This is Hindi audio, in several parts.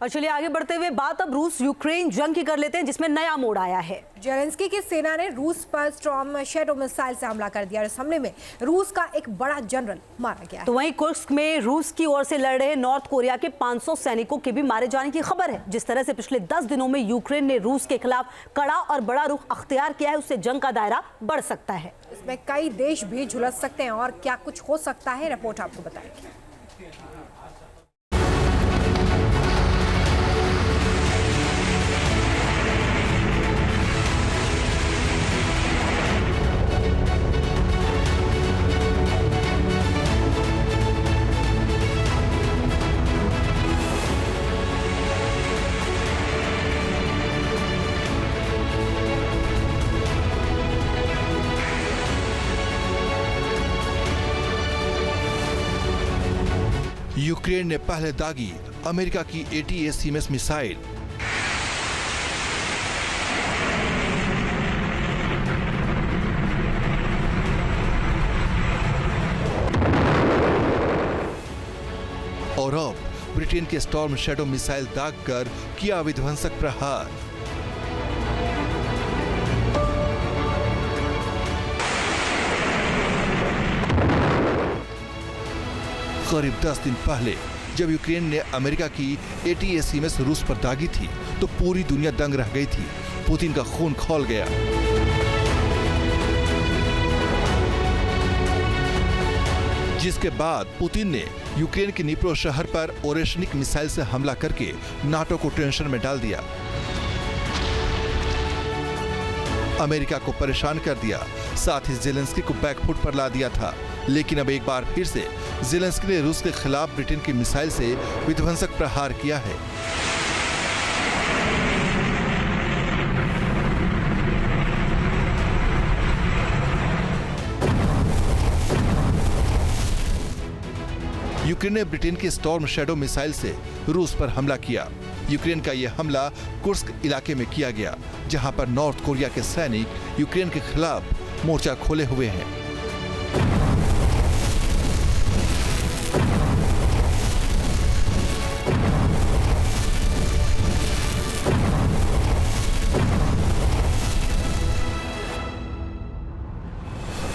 और चलिए आगे बढ़ते हुए बात अब रूस यूक्रेन जंग की कर लेते हैं, जिसमें नया मोड़ आया है। जेलेंस्की की सेना ने रूस पर स्टॉर्म शैडो मिसाइल से हमला कर दिया। इस हमले में रूस का एक बड़ा जनरल मारा गया है। तो वहीं कुर्स्क में रूस की ओर से लड़ रहे नॉर्थ कोरिया के 500 सैनिकों के भी मारे जाने की खबर है। जिस तरह से पिछले 10 दिनों में यूक्रेन ने रूस के खिलाफ कड़ा और बड़ा रुख अख्तियार किया है, उससे जंग का दायरा बढ़ सकता है। इसमें कई देश भी झुलस सकते हैं और क्या कुछ हो सकता है, रिपोर्ट आपको बताएगी। यूक्रेन ने पहले दागी अमेरिका की ATACMS मिसाइल। और अब ब्रिटेन के स्टॉर्म शैडो मिसाइल दागकर किया विध्वंसक प्रहार। करीब 10 दिन पहले जब यूक्रेन ने अमेरिका की ATACMS रूस पर दागी थी तो पूरी दुनिया दंग रह गई थी। पुतिन का खून खौल गया। जिसके बाद पुतिन ने यूक्रेन के निप्रो शहर पर ओरेशनिक मिसाइल से हमला करके नाटो को टेंशन में डाल दिया, अमेरिका को परेशान कर दिया, साथ ही जेलेंस्की को बैकफुट पर ला दिया था। लेकिन अब एक बार फिर से जेलेंस्की ने रूस के खिलाफ ब्रिटेन की मिसाइल से विध्वंसक प्रहार किया है। यूक्रेन ने ब्रिटेन की स्टॉर्म शैडो मिसाइल से रूस पर हमला किया। यूक्रेन का यह हमला कुर्स्क इलाके में किया गया, जहां पर नॉर्थ कोरिया के सैनिक यूक्रेन के खिलाफ मोर्चा खोले हुए हैं।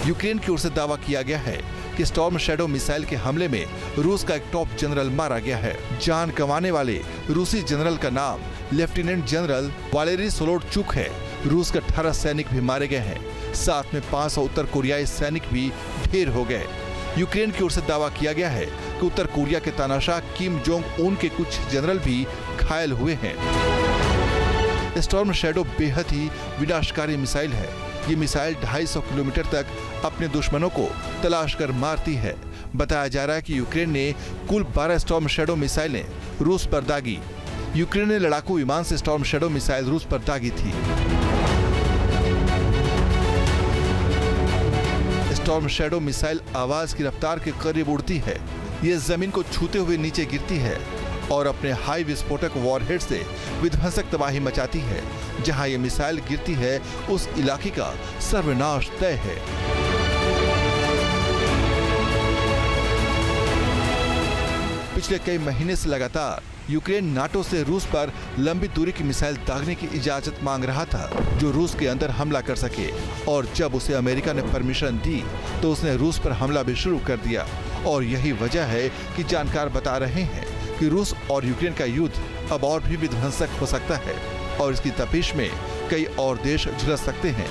यूक्रेन की ओर से दावा किया गया है कि स्टॉर्म शैडो मिसाइल के हमले में रूस का एक टॉप जनरल मारा गया है। जान गंवाने वाले रूसी जनरल का नाम लेफ्टिनेंट जनरल वालेरी सोलोडचुक है। रूस के 18 सैनिक भी मारे गए हैं, साथ में 500 उत्तर कोरियाई सैनिक भी ढेर हो गए। यूक्रेन की ओर से दावा किया गया है कि उत्तर कोरिया के तानाशाह किम जोंग उन के कुछ जनरल भी घायल हुए हैं। स्टॉर्म शैडो बेहद ही विनाशकारी मिसाइल है। ये मिसाइल 250 किलोमीटर तक अपने दुश्मनों को तलाश कर मारती है। बताया जा रहा है कि यूक्रेन ने कुल 12 स्टॉर्म शैडो मिसाइलें रूस पर दागी। यूक्रेन ने लड़ाकू विमान से स्टॉर्म शैडो मिसाइल रूस पर दागी थी। स्टॉर्म शैडो मिसाइल आवाज की रफ्तार के करीब उड़ती है। ये जमीन को छूते हुए नीचे गिरती है और अपने हाई विस्फोटक वॉरहेड से विध्वंसक तबाही मचाती है। जहां ये मिसाइल गिरती है उस इलाके का सर्वनाश तय है। पिछले कई महीने से लगातार यूक्रेन नाटो से रूस पर लंबी दूरी की मिसाइल दागने की इजाजत मांग रहा था, जो रूस के अंदर हमला कर सके। और जब उसे अमेरिका ने परमिशन दी तो उसने रूस पर हमला भी शुरू कर दिया। और यही वजह है कि जानकार बता रहे हैं कि रूस और यूक्रेन का युद्ध अब और भी विध्वंसक हो सकता है और इसकी तपिश में कई और देश झुलस सकते हैं।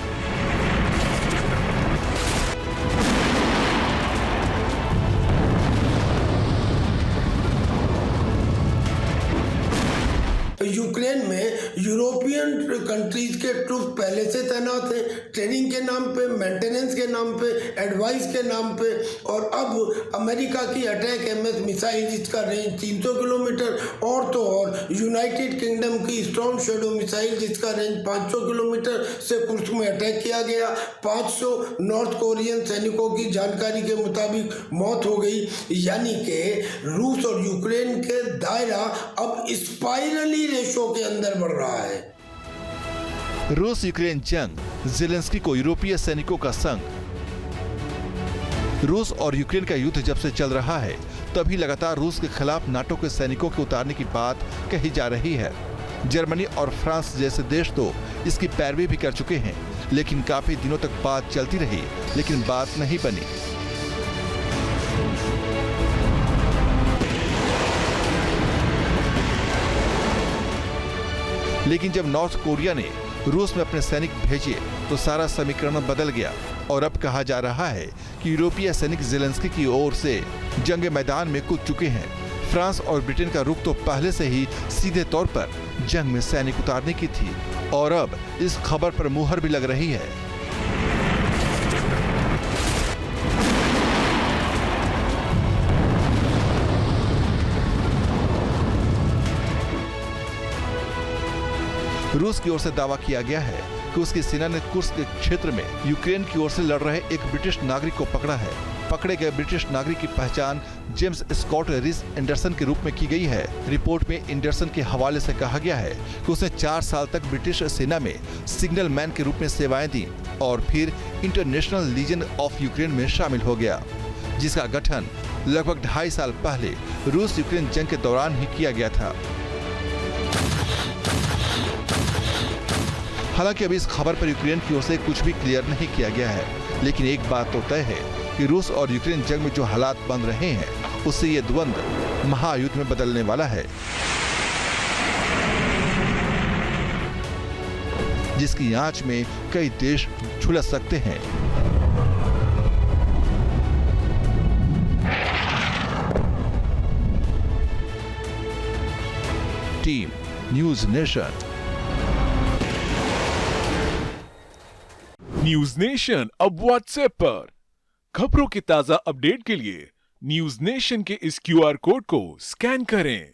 यूक्रेन में यूरोपियन कंट्रीज के ट्रूप पहले से तैनात हैं, ट्रेनिंग के नाम पे, मेंटेनेंस के नाम पे, एडवाइस के नाम पे। और अब अमेरिका की अटैक MS मिसाइल जिसका रेंज 300 किलोमीटर और तो और यूनाइटेड किंगडम की स्टॉर्म शैडो मिसाइल जिसका रेंज 500 किलोमीटर से कुर्स्क में अटैक किया गया। 500 नॉर्थ कोरियन सैनिकों की जानकारी के मुताबिक मौत हो गई। यानी कि रूस और यूक्रेन के दायरा अब स्पाइरली रेशो के अंदर बढ़ रहा है। रूस यूक्रेन जंग, जेलेंस्की को यूरोपीय सैनिकों का संग। रूस और यूक्रेन का युद्ध जब से चल रहा है तभी लगातार रूस के खिलाफ नाटो के सैनिकों के उतारने की बात कही जा रही है। जर्मनी और फ्रांस जैसे देश तो इसकी पैरवी भी कर चुके हैं, लेकिन काफी दिनों तक बात चलती रही, लेकिन बात नहीं बनी। लेकिन जब नॉर्थ कोरिया ने रूस में अपने सैनिक भेजे तो सारा समीकरण बदल गया और अब कहा जा रहा है कि यूरोपीय सैनिक ज़ेलेंस्की की ओर से जंग मैदान में कूद चुके हैं। फ्रांस और ब्रिटेन का रुख तो पहले से ही सीधे तौर पर जंग में सैनिक उतारने की थी और अब इस खबर पर मुहर भी लग रही है। रूस की ओर से दावा किया गया है कि उसकी सेना ने कुर्स्क के क्षेत्र में यूक्रेन की ओर से लड़ रहे एक ब्रिटिश नागरिक को पकड़ा है। पकड़े गए ब्रिटिश नागरिक की पहचान जेम्स स्कॉट रिस एंडरसन के रूप में की गई है। रिपोर्ट में एंडरसन के हवाले से कहा गया है कि उसने 4 साल तक ब्रिटिश सेना में सिग्नल मैन के रूप में सेवाएं दी और फिर इंटरनेशनल लीजन ऑफ यूक्रेन में शामिल हो गया, जिसका गठन लगभग 2.5 साल पहले रूस यूक्रेन जंग के दौरान ही किया गया था। हालांकि अभी इस खबर पर यूक्रेन की ओर से कुछ भी क्लियर नहीं किया गया है, लेकिन एक बात तो तय है कि रूस और यूक्रेन जंग में जो हालात बन रहे हैं उससे ये द्वंद्व महायुद्ध में बदलने वाला है, जिसकी आंच में कई देश झुलस सकते हैं। Team news nation. News nation अब व्हाट्सएप पर खबरों के ताजा अपडेट के लिए न्यूज नेशन के इस QR कोड को स्कैन करें।